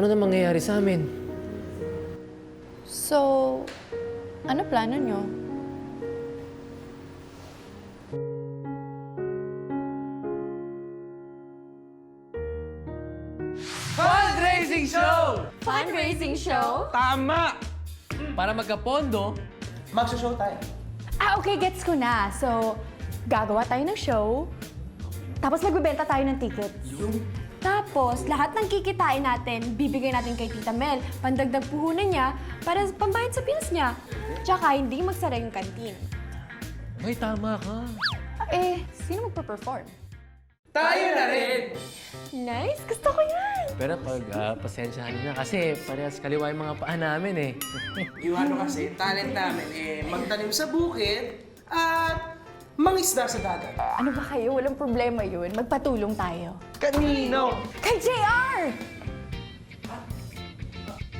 ano na mangyayari sa amin? So, ano plano nyo? Fundraising show! Fundraising show? Tama! Para magkapondo, Magsushow tayo. Okay, gets ko na. So, gagawa tayo ng show, tapos magbebenta tayo ng tickets. Tapos, lahat ng kikitain natin, bibigay natin kay Tita Mel, pandagdag puhunan niya, para pambayad sa bills niya. Tsaka, hindi magsara yung kantin. ay tama ka. Sino magpa-perform? Tayo na rin! Nice! Gusto ko yan! Pero pasensyahan niyo na kasi parehas kaliwa yung mga paa namin eh. Yung ano kasi, talent namin magtanim sa bukid at mangisda sa dagat. Ano ba kayo? Walang problema yun. Magpatulong tayo. Kanino? Kay JR!